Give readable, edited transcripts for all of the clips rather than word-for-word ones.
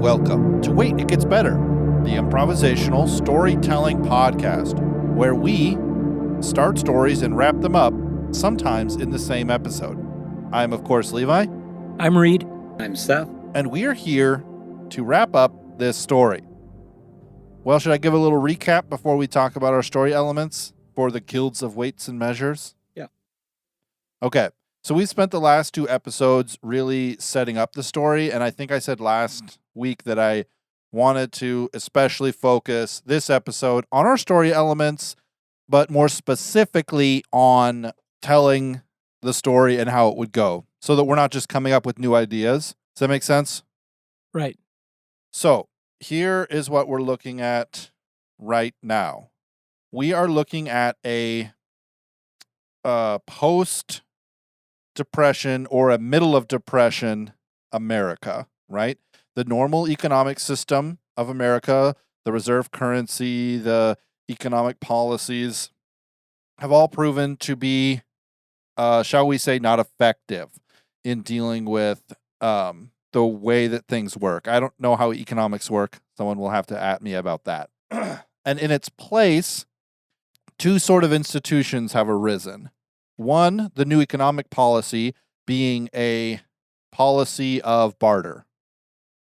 Welcome to Wait, It Gets Better, the improvisational storytelling podcast, where we start stories and wrap them up, sometimes in the same episode. I'm, of course, Levi. I'm Reed. I'm Seth. And we are here to wrap up this story. Well, should I give a little recap before we talk about our story elements for the Guilds of Weights and Measures? Yeah. Okay. So we spent the last two episodes really setting up the story, and I think I said last week that I wanted to especially focus this episode on our story elements, but more specifically on telling the story and how it would go, so that we're not just coming up with new ideas. Does that make sense? Right. So here is what we're looking at right now. We are looking at a post-depression or a middle of depression America, right? The normal economic system of America, the reserve currency, the economic policies have all proven to be, shall we say, not effective in dealing with the way that things work. I don't know how economics work. Someone will have to at me about that. And in its place, two sort of institutions have arisen. One, the new economic policy being a policy of barter,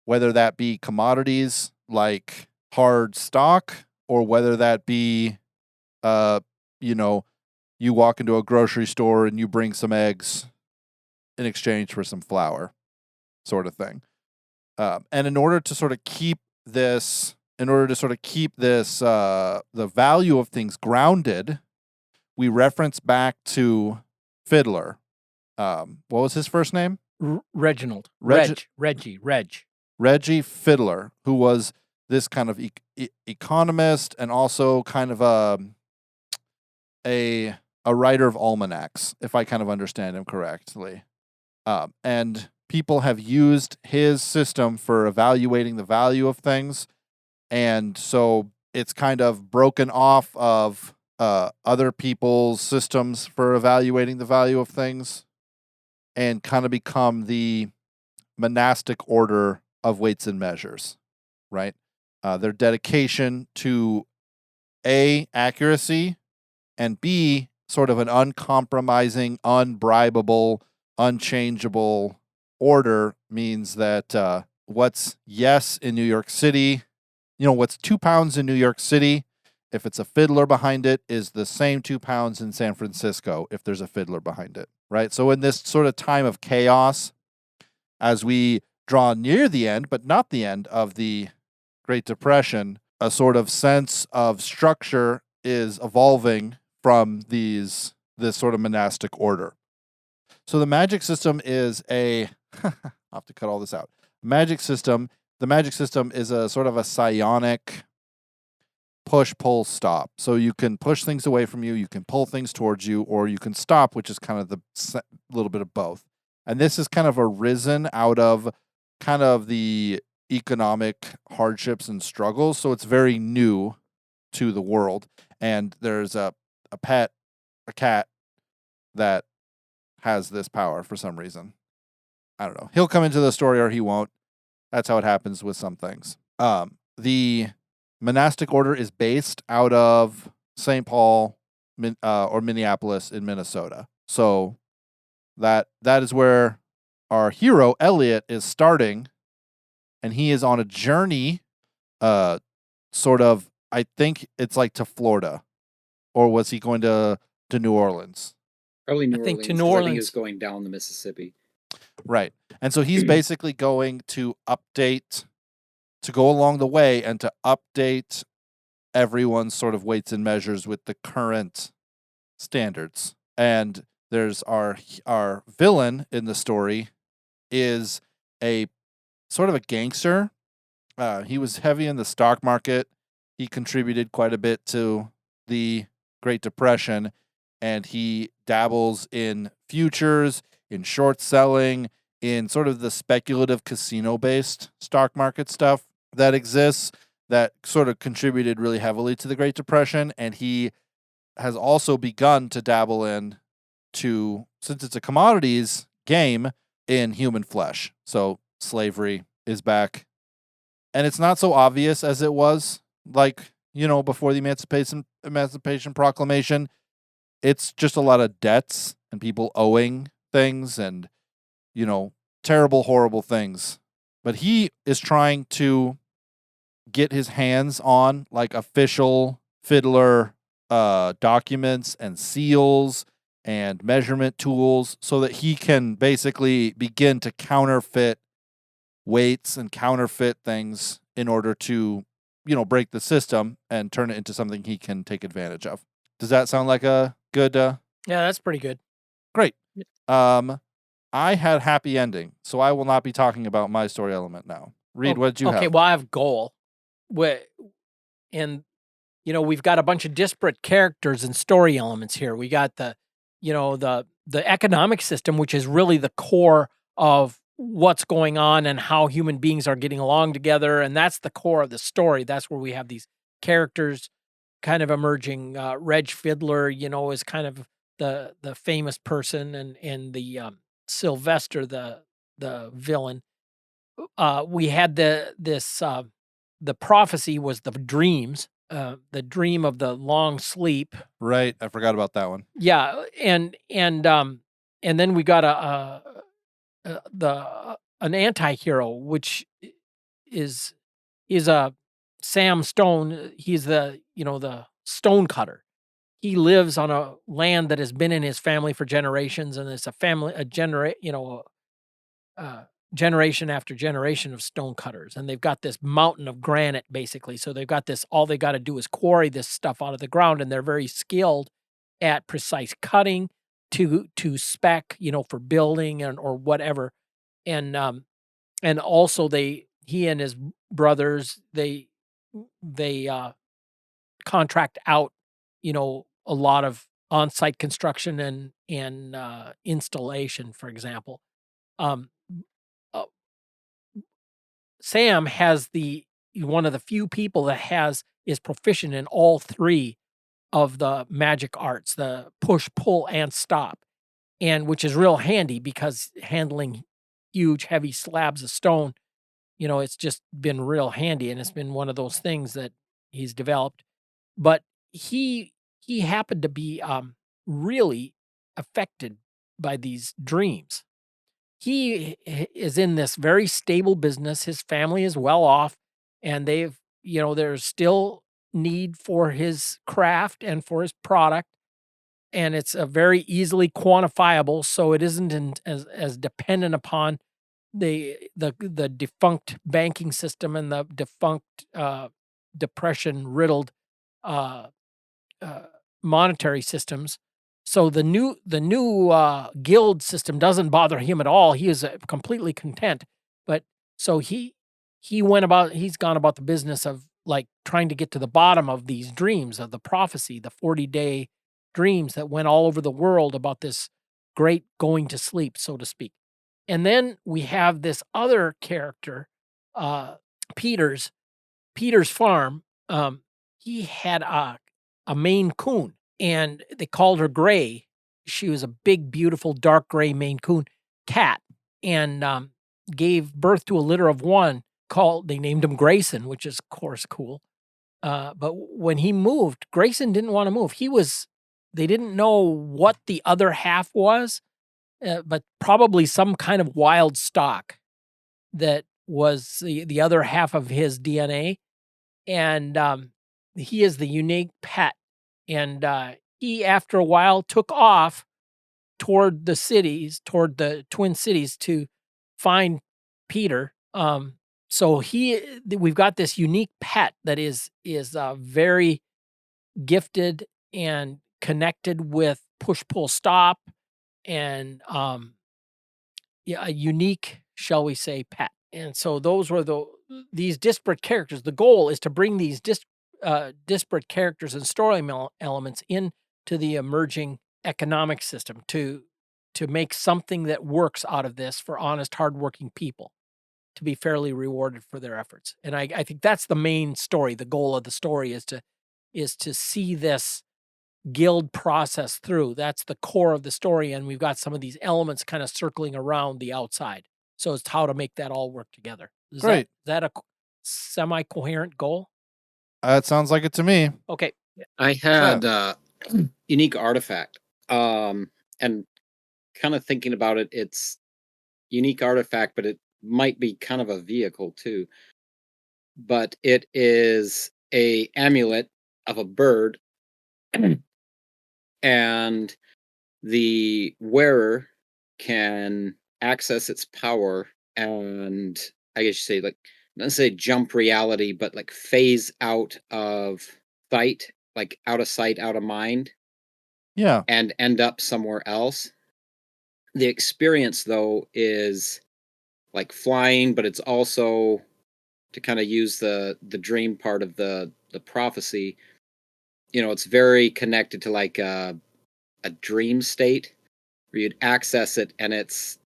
whether that be commodities like hard stock or whether that be, you walk into a grocery store and you bring some eggs in exchange for some flour, sort of thing. And in order to sort of keep this, the value of things grounded, we reference back to Fiddler. What was his first name? Reginald. Reggie. Reggie Fiddler, who was this kind of economist and also kind of a writer of almanacs, if I kind of understand him correctly. And people have used his system for evaluating the value of things. And so it's kind of broken off of other people's systems for evaluating the value of things and kind of become the monastic order of weights and measures, right? Their dedication to A, accuracy, and B, sort of an uncompromising, unbribable, unchangeable order means that what's yes in New York City, what's 2 pounds in New York City, if it's a fiddler behind it, is the same 2 pounds in San Francisco if there's a fiddler behind it, right? So in this sort of time of chaos, as we draw near the end, but not the end of the Great Depression, a sort of sense of structure is evolving from this sort of monastic order. So the magic system is I'll have to cut all this out. The magic system is a sort of a psionic push, pull, stop. So you can push things away from you, you can pull things towards you, or you can stop, which is kind of the little bit of both. And this is kind of arisen out of kind of the economic hardships and struggles. So it's very new to the world. And there's a cat that has this power for some reason. I don't know. He'll come into the story or he won't. That's how it happens with some things. The monastic order is based out of St. Paul or Minneapolis in Minnesota. So that is where our hero, Elliot, is starting. And he is on a journey, sort of, I think it's like to Florida. Or was he going to New Orleans? Probably New Orleans. I think to New Orleans. I think he was going down the Mississippi. Right. And so he's basically going to go along the way and to update everyone's sort of weights and measures with the current standards. And there's our villain in the story is a sort of a gangster. He was heavy in the stock market. He contributed quite a bit to the Great Depression, and he dabbles in futures, in short selling, in sort of the speculative casino-based stock market stuff that exists that sort of contributed really heavily to the Great Depression. And he has also begun to dabble since it's a commodities game, in human flesh. So slavery is back and it's not so obvious as it was, like, before the Emancipation Proclamation. It's just a lot of debts and people owing things and, terrible, horrible things. But he is trying to get his hands on like official fiddler documents and seals and measurement tools so that he can basically begin to counterfeit weights and counterfeit things in order to, break the system and turn it into something he can take advantage of. Does that sound like a good? Yeah, that's pretty good. Great. I had happy ending, so I will not be talking about my story element now. Reed, what did you have? Okay, well, I have goal. And, we've got a bunch of disparate characters and story elements here. We got the economic system, which is really the core of what's going on and how human beings are getting along together. And that's the core of the story. That's where we have these characters kind of emerging. Reg Fiddler, is kind of the famous person, and the Sylvester, the villain. We had the prophecy was the dreams, the dream of the long sleep. Right, I forgot about that one. Yeah, and then we got an anti-hero, which is a Sam Stone. He's the stone cutter. He lives on a land that has been in his family for generations, and it's generation after generation of stone cutters. And they've got this mountain of granite, basically. So they've got this, all they got to do is quarry this stuff out of the ground, and they're very skilled at precise cutting to spec, for building or whatever. And also he and his brothers, they contract out, a lot of on-site construction and installation, for example. Sam has one of the few people that is proficient in all three of the magic arts, the push, pull, and stop, and which is real handy because handling huge, heavy slabs of stone, it's just been real handy, and it's been one of those things that he's developed. But he happened to be really affected by these dreams. He is in this very stable business. His family is well off, and there's still need for his craft and for his product, and it's a very easily quantifiable, so it isn't as dependent upon the defunct banking system and the defunct depression riddled monetary systems. So the new guild system doesn't bother him at all. He is completely content. But so he's gone about the business of like trying to get to the bottom of these dreams of the prophecy, the 40-day dreams that went all over the world about this great going to sleep, so to speak. And then we have this other character, Peter's farm. He had a Maine Coon, and they called her Gray. She was a big, beautiful, dark gray Maine Coon cat, and gave birth to a litter of one. They named him Grayson, which is, of course, cool. But when he moved, Grayson didn't want to move. They didn't know what the other half was, but probably some kind of wild stock that was the other half of his DNA. And he is the unique pet. And he, after a while, took off toward the Twin Cities to find Peter. So we've got this unique pet that is very gifted and connected with push, pull, stop, and a unique, shall we say, pet. And so those were these disparate characters. The goal is to bring these disparate characters and story elements into the emerging economic system to make something that works out of this for honest, hardworking people to be fairly rewarded for their efforts. And I think that's the main story. The goal of the story is to see this guild process through. That's the core of the story, and we've got some of these elements kind of circling around the outside. So it's how to make that all work together. Great. Does that semi-coherent goal? It sounds like it to me. Okay. I had unique artifact. And kind of thinking about it, it's unique artifact, but it might be kind of a vehicle too. But it is a amulet of a bird, and the wearer can access its power and, I guess you say, like, not say jump reality, but like phase out of sight, like out of sight, out of mind, Yeah. and end up somewhere else. The experience, though, is like flying, but it's also, to kind of use the dream part of the prophecy. It's very connected to like a dream state where you'd access it, and it's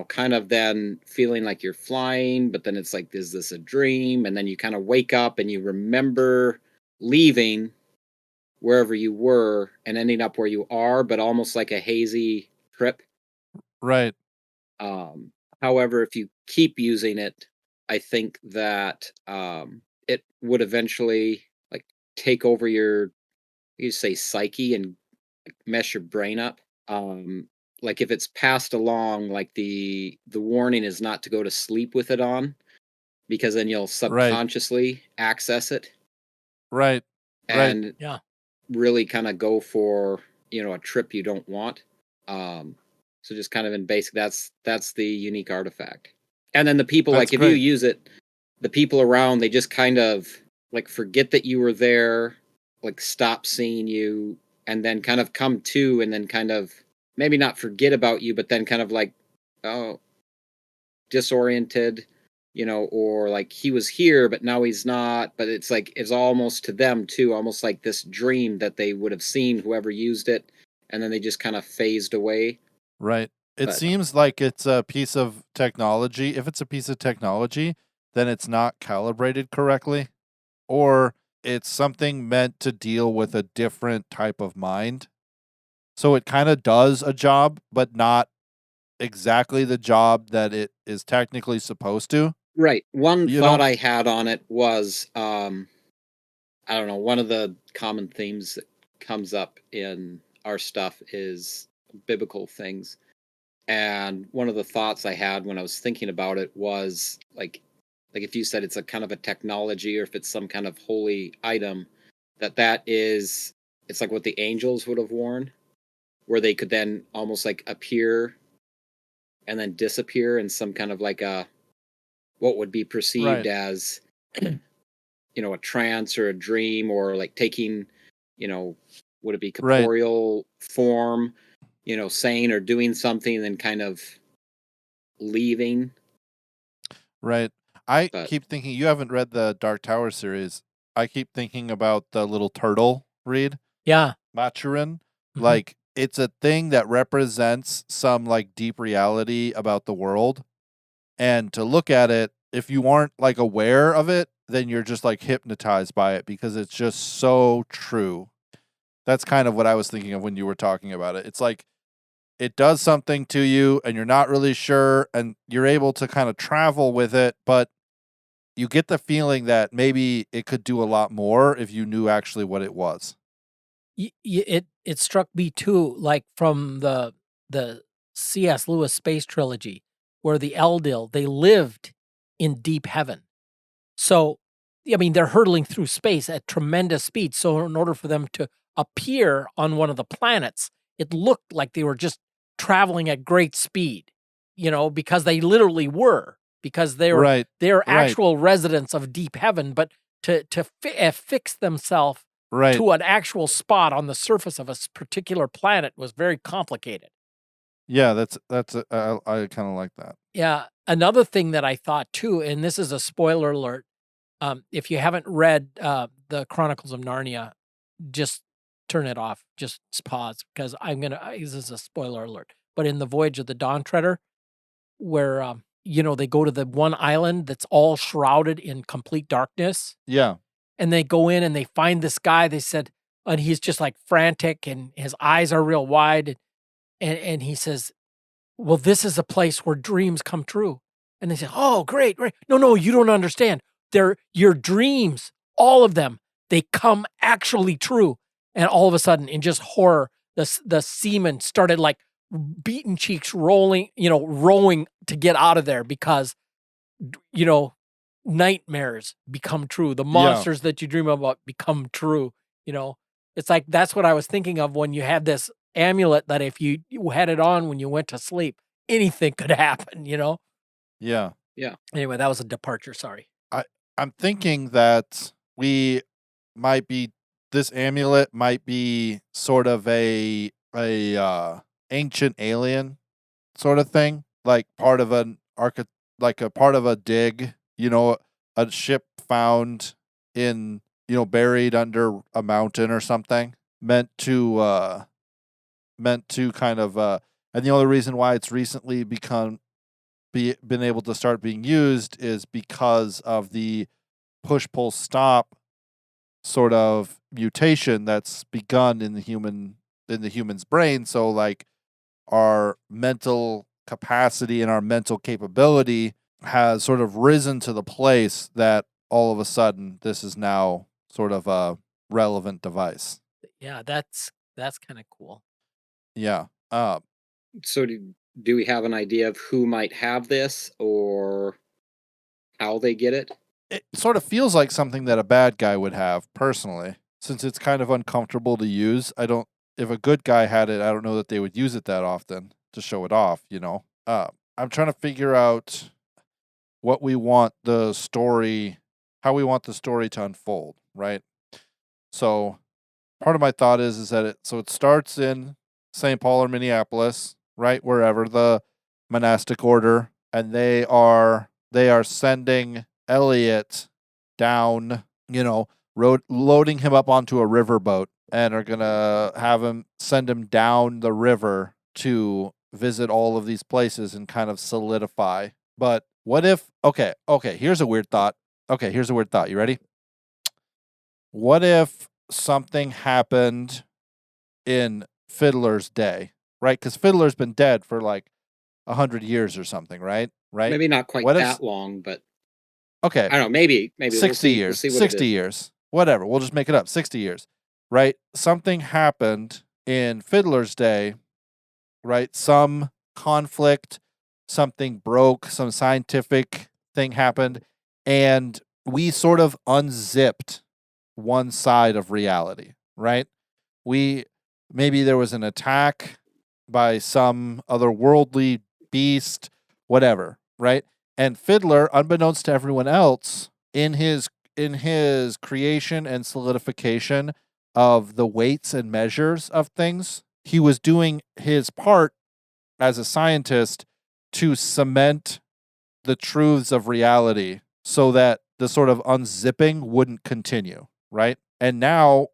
kind of then feeling like you're flying, but then it's like, is this a dream? And then you kind of wake up and you remember leaving wherever you were and ending up where you are, but almost like a hazy trip. Right. However, if you keep using it, I think that it would eventually like take over you say psyche and mess your brain up. Like if it's passed along, like the warning is not to go to sleep with it on, because then you'll subconsciously access it. Right. And Yeah. really kind of go for a trip you don't want. So just kind of in basic, that's the unique artifact. And then the people, That's like, if great. you use it, the people around, they just kind of like forget that you were there, like stop seeing you, and then kind of come to, and then kind of maybe not forget about you, but then kind of like, oh, disoriented, or like he was here, but now he's not. But it's like, it's almost to them too, almost like this dream that they would have seen whoever used it, and then they just kind of phased away. Right. It But- seems like it's a piece of technology. If it's a piece of technology, then it's not calibrated correctly, or it's something meant to deal with a different type of mind. So it kind of does a job, but not exactly the job that it is technically supposed to. Right. One You thought know? I had on it was, I don't know, one of the common themes that comes up in our stuff is biblical things. And one of the thoughts I had when I was thinking about it was like if you said it's a kind of a technology, or if it's some kind of holy item, it's like what the angels would have worn, where they could then almost like appear and then disappear in some kind of like what would be perceived Right. as a trance or a dream, or like taking, would it be Right. corporeal form, saying or doing something and then kind of leaving. Right. I But- keep thinking, you haven't read the Dark Tower series. I keep thinking about the little turtle read, Yeah. Maturin. Mhm. Like, it's a thing that represents some like deep reality about the world. And to look at it, if you aren't like aware of it, then you're just like hypnotized by it because it's just so true. That's kind of what I was thinking of when you were talking about it. It's like it does something to you and you're not really sure, and you're able to kind of travel with it, but you get the feeling that maybe it could do a lot more if you knew actually what it was. It struck me too, like from the C.S. Lewis space trilogy, where the Eldil, they lived in deep heaven. So, I mean, they're hurtling through space at tremendous speed. So in order for them to appear on one of the planets, it looked like they were just traveling at great speed, because they literally were, because they're Right. actual residents of deep heaven, but to affix themselves Right. to an actual spot on the surface of a particular planet was very complicated. Yeah, I kind of like that. Yeah. Another thing that I thought too, and this is a spoiler alert, if you haven't read the Chronicles of Narnia, just turn it off. Just pause, because this is a spoiler alert. But in the Voyage of the Dawn Treader, where they go to the one island that's all shrouded in complete darkness, Yeah. and they go in and they find this guy. They said, and he's just like frantic, and his eyes are real wide, and he says, "Well, this is a place where dreams come true." And they say, "Oh, great, great. No, you don't understand. your dreams, all of them, they come actually true. And all of a sudden, in just horror, the seaman started like beating cheeks, rolling, rowing to get out of there because, nightmares become true. The monsters that you dream about become true. It's like, that's what I was thinking of when you had this amulet that if you had it on when you went to sleep, anything could happen, Yeah. Yeah. Anyway, that was a departure. Sorry. I'm thinking that this amulet might be sort of a ancient alien sort of thing, like part of a part of a dig, a ship found in, buried under a mountain or something, meant to kind of and the only reason why it's recently been able to start being used is because of the push-pull-stop sort of mutation that's begun in the human's brain. So like our mental capacity and our mental capability has sort of risen to the place that all of a sudden this is now sort of a relevant device. Yeah, that's kind of cool. Yeah. So do we have an idea of who might have this or how they get it? It sort of feels like something that a bad guy would have, personally, since it's kind of uncomfortable to use. If a good guy had it, I don't know that they would use it that often to show it off, I'm trying to figure out how we want the story to unfold, right? So part of my thought is that it starts in St. Paul or Minneapolis, right? Wherever, the monastic order, and they are sending Elliot down, loading him up onto a riverboat, and are gonna send him down the river to visit all of these places and kind of solidify. But what if, okay, here's a weird thought. You ready? What if something happened in Fiddler's day, right? Because Fiddler's been dead for like 100 years or something, right? Maybe not quite that long, but okay, I don't know. Maybe 60 years, 60 years, whatever. We'll just make it up. 60 years, right? Something happened in Fiddler's day, right? Some conflict, something broke, some scientific thing happened, and we sort of unzipped one side of reality, right? Maybe there was an attack by some otherworldly beast, whatever, right? And Fiddler, unbeknownst to everyone else, in his creation and solidification of the weights and measures of things, he was doing his part as a scientist to cement the truths of reality so that the sort of unzipping wouldn't continue, right? And now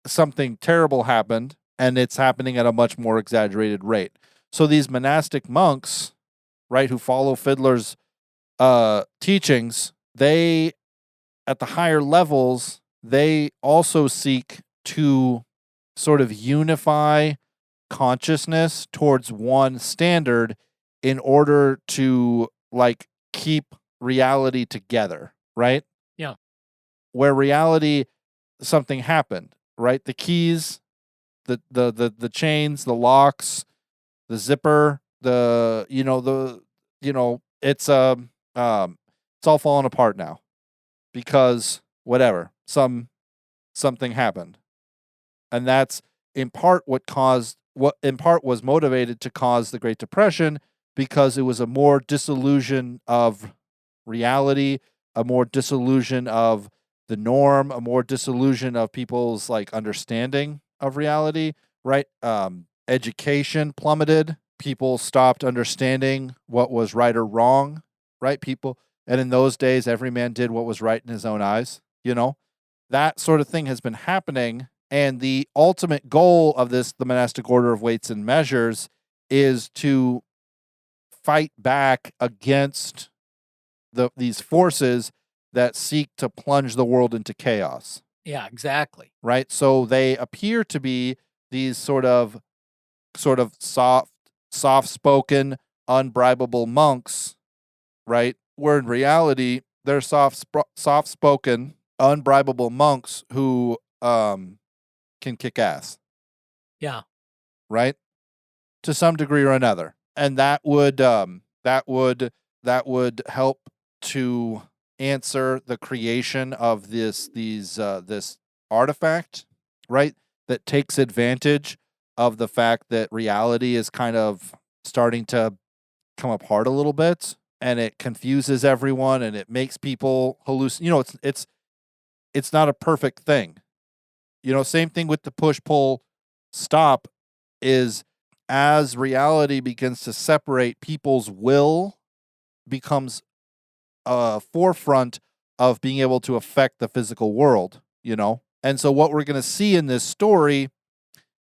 something terrible happened, and it's happening at a much more exaggerated rate. So these monastic monks, right, who follow Fiddler's teachings, they, at the higher levels, they also seek to sort of unify consciousness towards one standard in order to like keep reality together, right? Yeah. Where reality, something happened, right? The keys, the chains, the locks, the zipper, it's all falling apart now because whatever, something happened. And that's in part what was motivated to cause the Great Depression, because it was a more disillusion of reality, a more disillusion of the norm, a more disillusion of people's like understanding of reality, right? Education plummeted. People stopped understanding what was right or wrong, right? And in those days, every man did what was right in his own eyes, That sort of thing has been happening. And the ultimate goal of the monastic order of weights and measures is to fight back against these forces that seek to plunge the world into chaos. Yeah, exactly. Right? So they appear to be these sort of soft-spoken, unbribable monks, right? Where in reality, they're soft-spoken, unbribable monks who can kick ass. Yeah. Right? To some degree or another. And that would help to answer the creation of this artifact, right? That takes advantage of the fact that reality is kind of starting to come apart a little bit, and it confuses everyone and it makes people hallucinate. It's not a perfect thing. Same thing with the push pull stop is as reality begins to separate, people's will becomes a forefront of being able to affect the physical world, And so what we're going to see in this story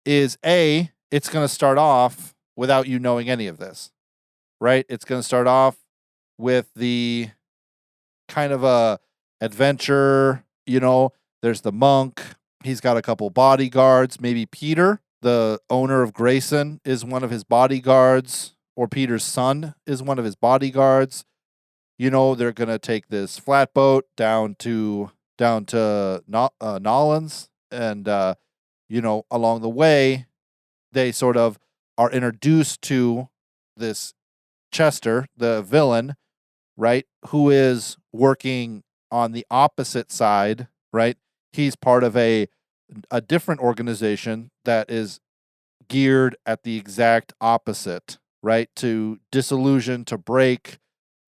is it's going to start off without you knowing any of this, right? It's going to start off with the kind of a adventure, there's the monk. He's got a couple bodyguards, maybe Peter, the owner of Grayson, is one of his bodyguards, or Peter's son is one of his bodyguards. They're going to take this flatboat down to Nolans, and along the way, they sort of are introduced to this Chester, the villain, right, who is working on the opposite side, right? He's part of a different organization that is geared at the exact opposite, right? To disillusion, to break,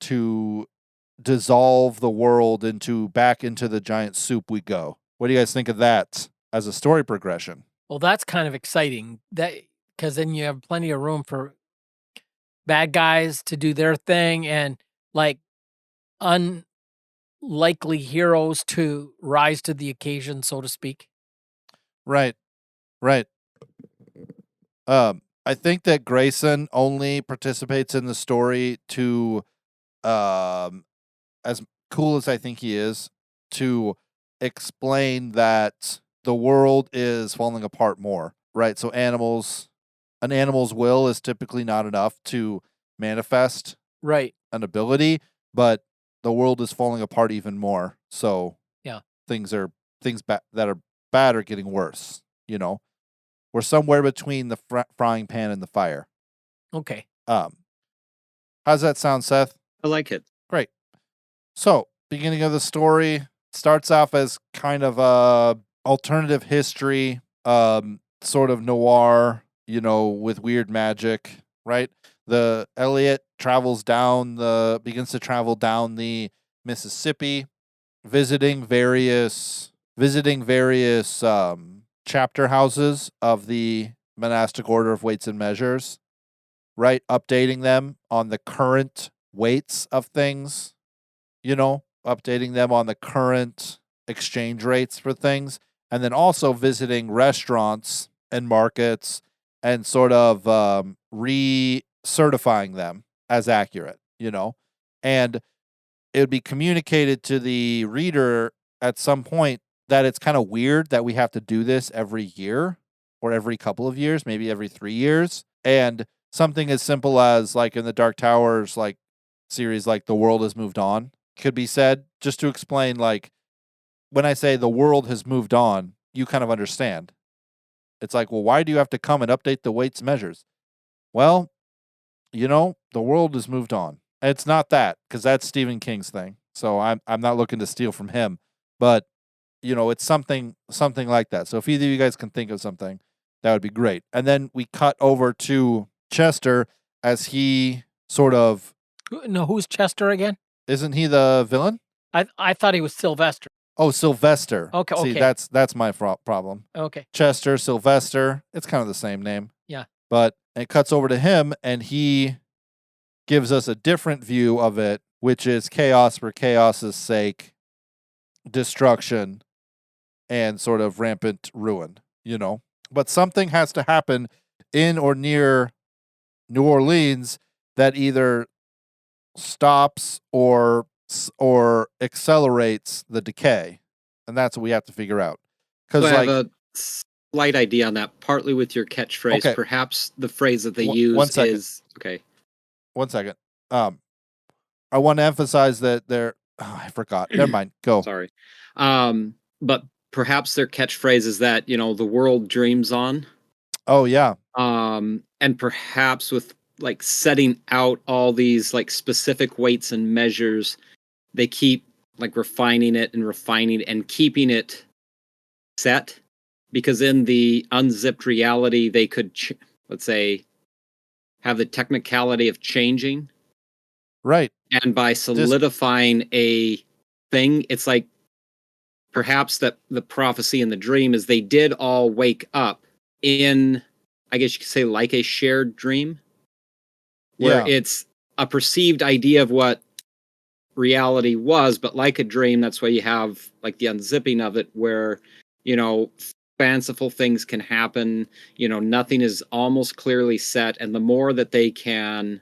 to dissolve the world back into the giant soup we go. What do you guys think of that as a story progression? Well, that's kind of exciting, because then you have plenty of room for bad guys to do their thing and like unlikely heroes to rise to the occasion, so to speak. Right. I think that Grayson only participates in the story to, as cool as I think he is, to explain that the world is falling apart more, right? So an animal's will is typically not enough to manifest right an ability, but the world is falling apart even more. So yeah, things that are bad are getting worse. We're somewhere between the frying pan and the fire. Okay. How's that sound, Seth? I like it. Great. So, beginning of the story starts off as kind of a alternative history, sort of noir, with weird magic, right? The Elliot begins to travel down the Mississippi, visiting various chapter houses of the monastic order of weights and measures, right? Updating them on the current weights of things, updating them on the current exchange rates for things, and then also visiting restaurants and markets and sort of recertifying them as accurate, and it would be communicated to the reader at some point that it's kind of weird that we have to do this every year or every couple of years, maybe every 3 years. And something as simple as like in the Dark Towers series, like the world has moved on, could be said just to explain, like, when I say the world has moved on, you kind of understand. It's like, well, why do you have to come and update the weights measures? Well, the world has moved on. And it's not that, because that's Stephen King's thing. So I'm not looking to steal from him, but it's something like that. So if either of you guys can think of something, that would be great. And then we cut over to Chester as he sort of... No, who's Chester again? Isn't he the villain? I thought he was Sylvester. Oh, Sylvester. Okay, See, okay. that's my problem. Okay. Chester, Sylvester, it's kind of the same name. Yeah. But it cuts over to him, and he gives us a different view of it, which is chaos for chaos's sake, destruction, and sort of rampant ruin, But something has to happen in or near New Orleans that either stops or accelerates the decay. And that's what we have to figure out. So I have a slight idea on that, partly with your catchphrase. Okay. Perhaps the phrase that they use is... Okay. 1 second. I want to emphasize that Oh, I forgot. Never mind. Go. Sorry. But perhaps their catchphrase is that, the world dreams on. Oh yeah. And perhaps with like setting out all these like specific weights and measures, they keep like refining it and keeping it set, because in the unzipped reality, they could, let's say, have the technicality of changing. Right. And by solidifying a thing, it's like perhaps that the prophecy in the dream is they did all wake up in, I guess you could say, like a shared dream, where it's a perceived idea of what reality was, but like a dream, that's why you have like the unzipping of it, where, fanciful things can happen, nothing is almost clearly set. And the more that they can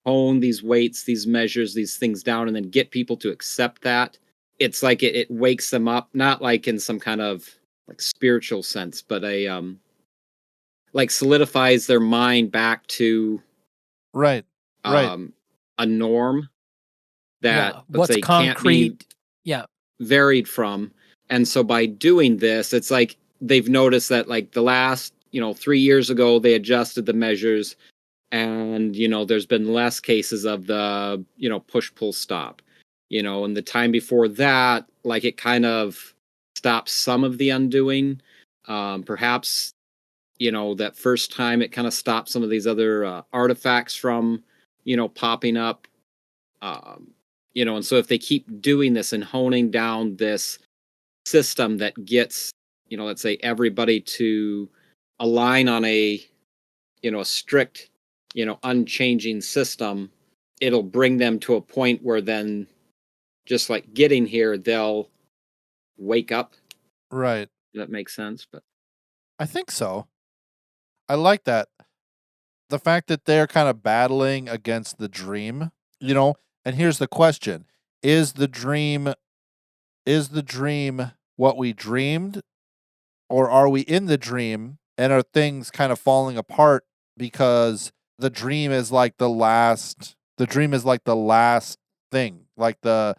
hone these weights, these measures, these things down, and then get people to accept that, it's like it wakes them up, not like in some kind of like spiritual sense, but like solidifies their mind back to right. A norm that, let's what's say, concrete. can't be varied from. And so by doing this, it's like they've noticed that like the last 3 years ago they adjusted the measures, and there's been less cases of the push pull stop, and the time before that, like, it kind of stops some of the undoing. Perhaps that first time it kind of stopped some of these other artifacts from popping up. And so if they keep doing this and honing down this system that gets let's say everybody to align on a a strict unchanging system, it'll bring them to a point where then, just like getting here, they'll wake up. Right. That makes sense. But I think so. I like that. The fact that they're kind of battling against the dream, and here's the question. Is the dream what we dreamed, or are we in the dream and are things kind of falling apart because the dream is like the last thing, like the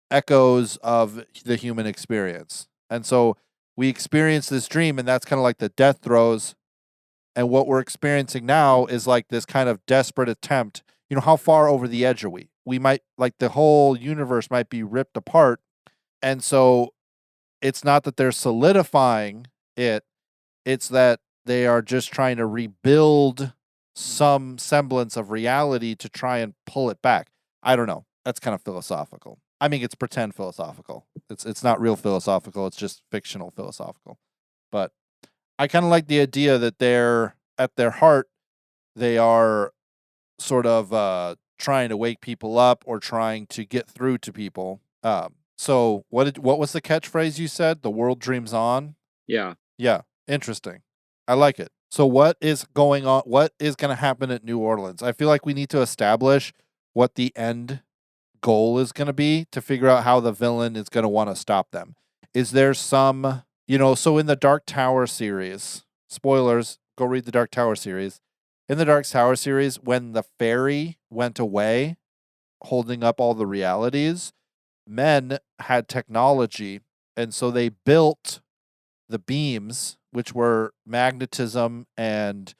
echoes of the human experience. And so we experience this dream, and that's kind of like the death throes. And what we're experiencing now is like this kind of desperate attempt. How far over the edge are we? We might, like, the whole universe might be ripped apart. And so it's not that they're solidifying it, it's that they are just trying to rebuild some semblance of reality to try and pull it back. I don't know. That's kind of philosophical. I mean, it's pretend philosophical. It's not real philosophical. It's just fictional philosophical. But I kind of like the idea that they're, at their heart, they are sort of trying to wake people up or trying to get through to people. So what was the catchphrase you said? The world dreams on? Yeah. Yeah. Interesting. I like it. So what is going on? What is going to happen at New Orleans? I feel like we need to establish what the end goal is going to be to figure out how the villain is going to want to stop them. Is there some, so in the Dark Tower series, spoilers, go read the Dark Tower series. In the Dark Tower series, when the fairy went away, holding up all the realities, men had technology, and so they built the beams, which were magnetism and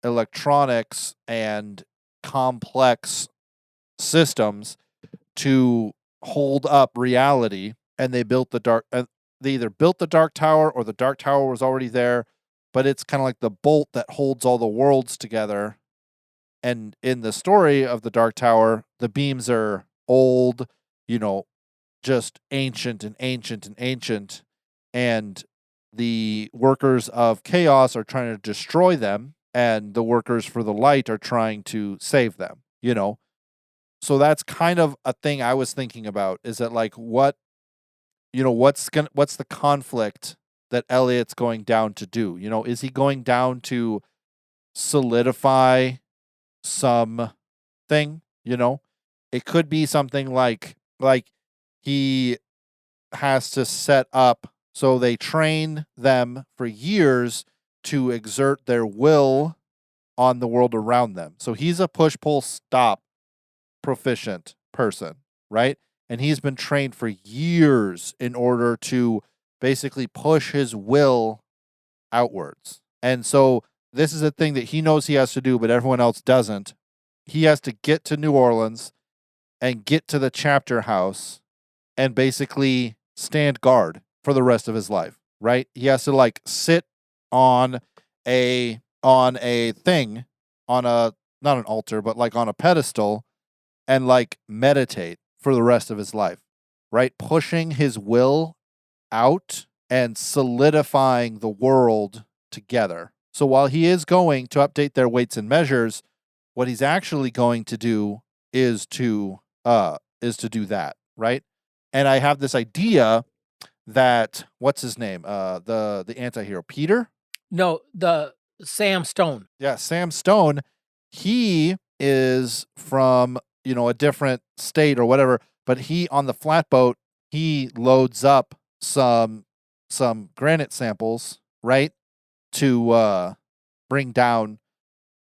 electronics and complex systems, to hold up reality. And they built they either built the Dark Tower, or the Dark Tower was already there, but it's kind of like the bolt that holds all the worlds together. And in the story of the Dark Tower, the beams are old, just ancient and ancient and ancient. And the workers of chaos are trying to destroy them, and the workers for the light are trying to save them, So that's kind of a thing I was thinking about, is that like what's the conflict that Elliot's going down to do? Is he going down to solidify something? It could be something like he has to set up, so they train them for years to exert their will on the world around them. So he's a push-pull-stop proficient person. right? And he's been trained for years in order to basically push his will outwards. And so this is a thing that he knows he has to do, but everyone else doesn't. He has to get to New Orleans and get to the chapter house and basically stand guard for the rest of his life, right? He has to like sit on a thing, on a, not an altar, but like on a pedestal, and like meditate for the rest of his life, right? Pushing his will out and solidifying the world together. So while he is going to update their weights and measures, what he's actually going to do is to do that, right? And I have this idea that, what's his name? The anti-hero, Peter? No, the Sam Stone. Yeah, Sam Stone, he is from, a different state or whatever, but he, on the flatboat, he loads up some granite samples, right, to bring down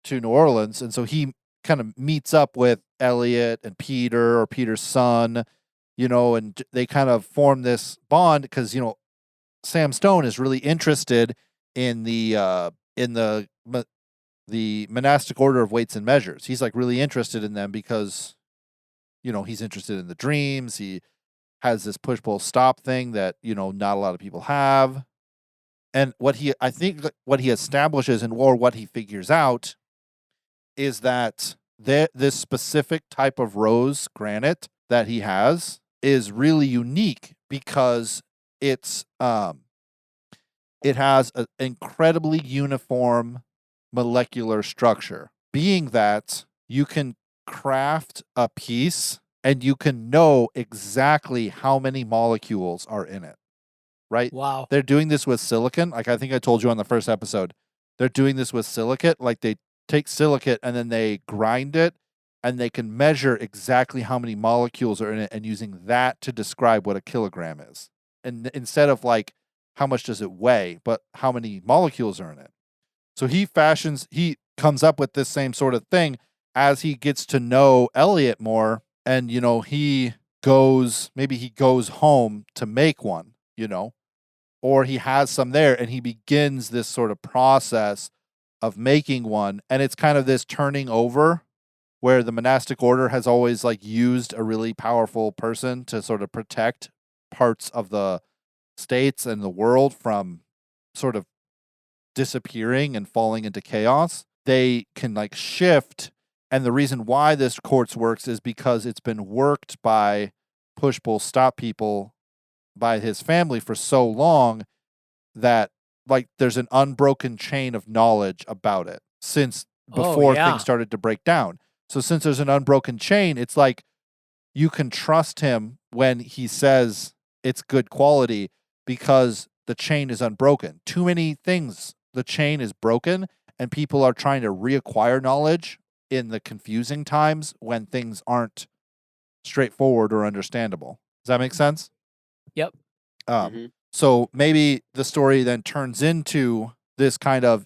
to New Orleans. And so he kind of meets up with Elliot and Peter, or Peter's son, and they kind of form this bond because, Sam Stone is really interested in the monastic order of weights and measures. He's like really interested in them because, he's interested in the dreams. He has this push pull stop thing that, not a lot of people have. And I think what he establishes or what he figures out is that this specific type of rose granite that he has is really unique because it has an incredibly uniform molecular structure, being that you can craft a piece and you can know exactly how many molecules are in it, right? Wow. They're doing this with silicon. Like I think I told you on the first episode, they're doing this with silicate. Like they take silicate and then they grind it and they can measure exactly how many molecules are in it and using that to describe what a kilogram is. And instead of like, how much does it weigh, but how many molecules are in it. So he comes up with this same sort of thing as he gets to know Elliot more. And, he goes home to make one, or he has some there and he begins this sort of process of making one. And it's kind of this turning over where the monastic order has always like used a really powerful person to sort of protect parts of the states and the world from sort of disappearing and falling into chaos. They can like shift. And the reason why this quartz works is because it's been worked by push pull stop people by his family for so long that like there's an unbroken chain of knowledge about it since before things started to break down. So since there's an unbroken chain, it's like you can trust him when he says it's good quality because the chain is unbroken. Too many things, the chain is broken and people are trying to reacquire knowledge in the confusing times when things aren't straightforward or understandable. Does that make sense? Yep. So maybe the story then turns into this kind of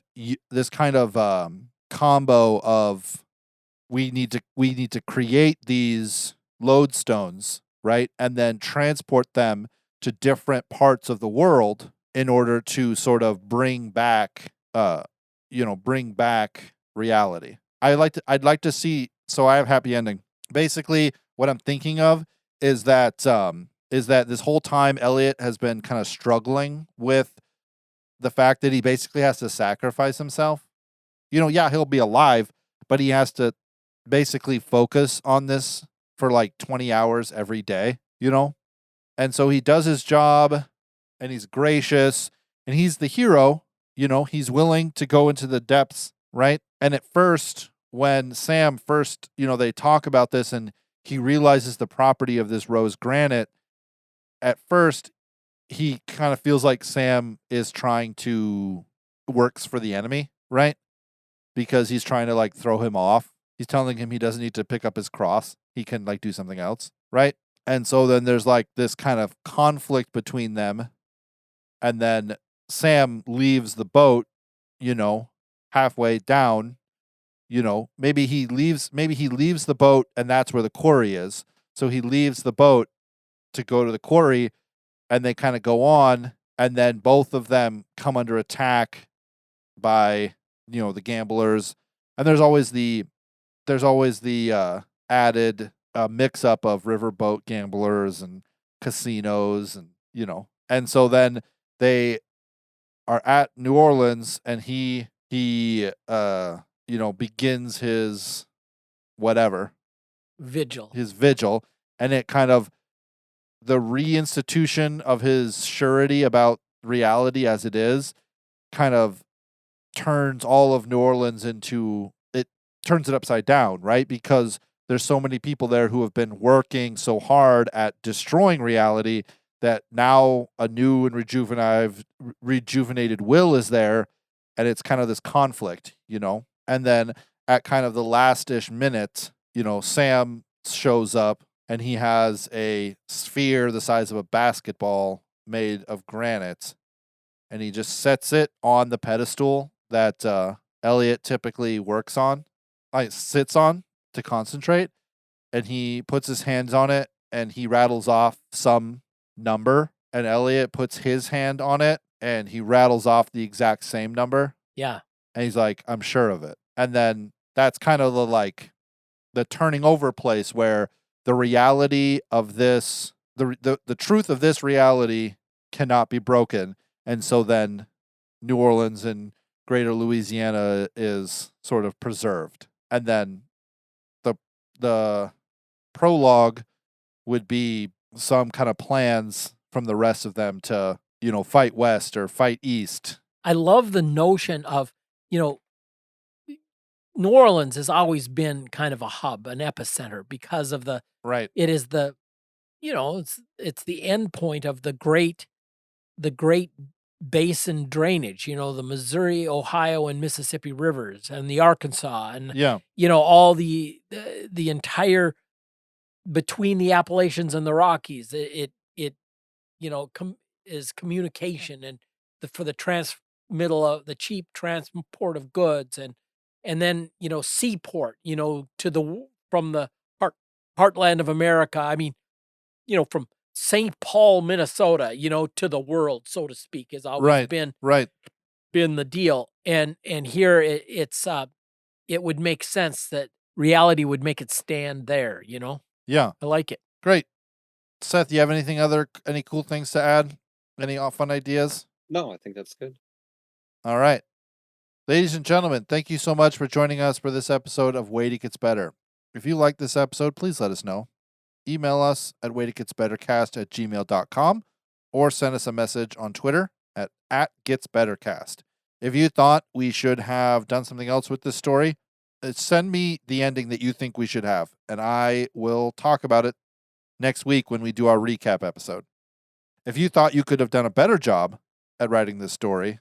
combo of we need to create these lodestones, right, and then transport them to different parts of the world in order to sort of bring back reality. I'd like to see. So I have happy ending. Basically, what I'm thinking of is that this whole time Elliot has been kind of struggling with the fact that he basically has to sacrifice himself. He'll be alive, but he has to basically focus on this for like 20 hours every day, And so he does his job and he's gracious and he's the hero, he's willing to go into the depths, right? And at first, when Sam they talk about this and he realizes the property of this rose granite, at first he kind of feels like Sam is works for the enemy, right? Because he's trying to like throw him off. He's telling him he doesn't need to pick up his cross. He can like do something else, right? And so then there's like this kind of conflict between them. And then Sam leaves the boat, halfway down, maybe he leaves the boat and that's where the quarry is. So he leaves the boat to go to the quarry, and they kind of go on, and then both of them come under attack by, the gamblers. And there's always the added mix up of riverboat gamblers and casinos, and and so then they are at New Orleans, and he begins his vigil, and it kind of, the reinstitution of his surety about reality as it is kind of turns all of New Orleans turns it upside down, right? Because there's so many people there who have been working so hard at destroying reality that now a new and rejuvenated will is there, and it's kind of this conflict, And then at kind of the last-ish minute, Sam shows up, and he has a sphere the size of a basketball made of granite, and he just sets it on the pedestal that Elliot typically sits on to concentrate, and he puts his hands on it, and he rattles off some number, and Elliot puts his hand on it, and he rattles off the exact same number. Yeah. And he's like, I'm sure of it. And then that's kind of the turning over place where the reality of this, the truth of this reality cannot be broken. And so then New Orleans and greater Louisiana is sort of preserved. And then the prologue would be some kind of plans from the rest of them to, fight west or fight east. I love the notion of, New Orleans has always been kind of a hub, an epicenter, because of right. It is the, it's the end point of the great basin drainage, the Missouri, Ohio, and Mississippi rivers, and the Arkansas, and all the entire, between the Appalachians and the Rockies, it is communication, and for the transmittal of the cheap transport of goods, and then seaport, from the heartland of America. I mean, from St. Paul, Minnesota, to the world, so to speak, has always been the deal. And here it's it would make sense that reality would make it stand there, Yeah. I like it. Great. Seth, you have any cool things to add? Any fun ideas? No, I think that's good. All right. Ladies and gentlemen, thank you so much for joining us for this episode of Wait It Gets Better. If you like this episode, please let us know. Email us at waititgetsbettercast@gmail.com or send us a message on Twitter at @getsbettercast. If you thought we should have done something else with this story, send me the ending that you think we should have, and I will talk about it next week when we do our recap episode. If you thought you could have done a better job at writing this story,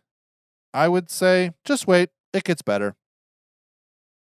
I would say just wait, it gets better.